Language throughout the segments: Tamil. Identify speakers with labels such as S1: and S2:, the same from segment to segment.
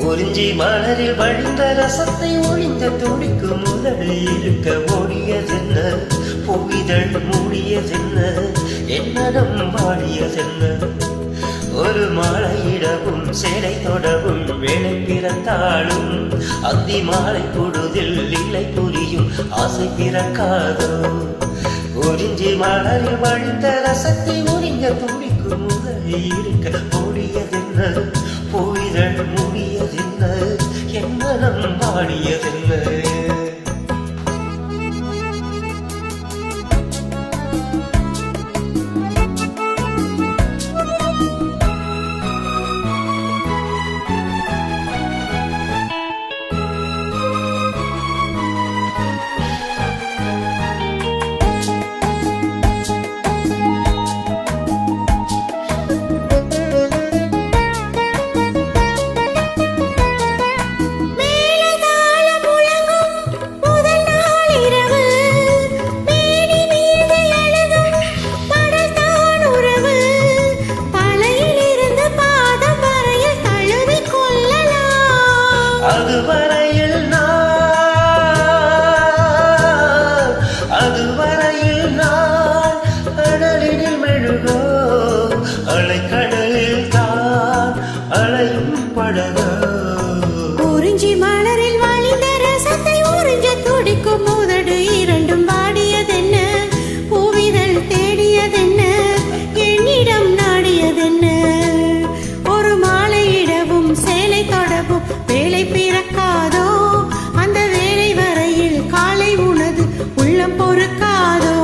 S1: குறிஞ்சி மலரில் வழிந்த ரசத்தை ஒழிந்த துடிக்கு முதல் இருக்க ஓடியதென்ன, புவிதழ் மூடியதென்ன, என்னடம் வாடியதென்ன. ஒரு மாலையிடவும் சேலை தொடவும் வேலை பிறந்தாலும் அந்தி மாலை பொழுதில் இல்லை புரியும் ஆசை பிறக்காதோ. குறிஞ்சி மலரில் வழிந்த ரசத்தை ஒழிந்த துடிக்கு முதல் இருக்க ஓடியதென்ன, புவிதழ் மூடியதென்ன, என்னடம் வாடியதென்ன. அதுவரையில் நான் கடலில் மெழுகோ, அலைக்கடலில் தான் அலையும் படகோ.
S2: குறிஞ்சி மலரில் வழிந்த ரசத்தை உறிஞ்ச துடிக்கும் முதடு இரண்டும் பாடியதென்ன, பூவிதழ் தேடியதென்ன, என்னிடம் நாடியதென்ன. ஒரு மாலையிடவும் சேலை தொடவும் வேலை பிறக்காதோ, அந்த வேலை வரையில் காலை உனது உள்ளம் பொறுக்காதோ.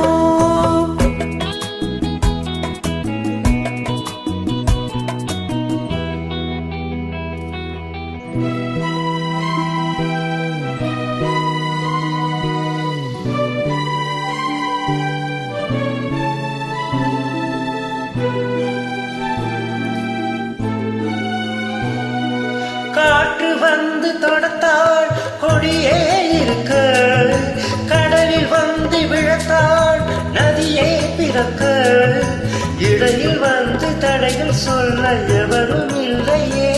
S1: காற்று வந்து தொடத்தால் கொடியே இருக்க, கடலில் வந்து விழத்தால் நதியே பிறக்க, இடையில் வந்து தடைகள் சொல்ல எவரும் இல்லையே.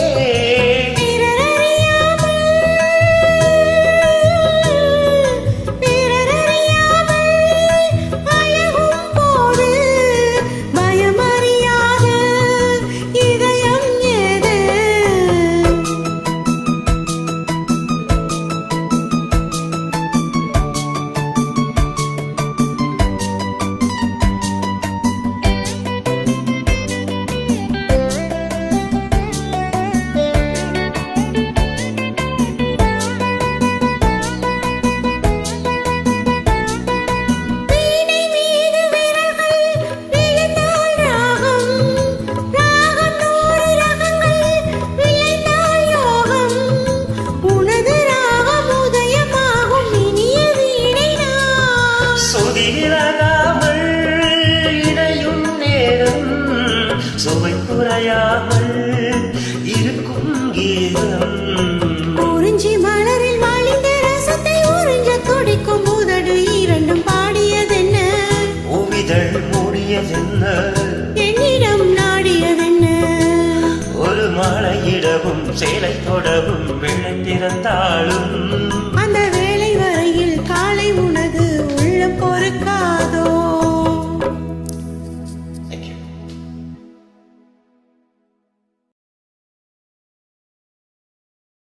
S1: சுவை குறையாமல் இருக்கும் கீதம்.
S2: குறிஞ்சி மலரில் வழிந்த ரசத்தை உறிஞ்ச துடிக்கும் முதடு இரண்டும் பாடியதென்ன,
S1: பூவிதழ் மூடியதென்ன,
S2: என்னிடம் நாடியதென்ன.
S1: ஒரு மாலையிடவும் சேலை தொடவும் வெள்ளை பிறந்தாலும்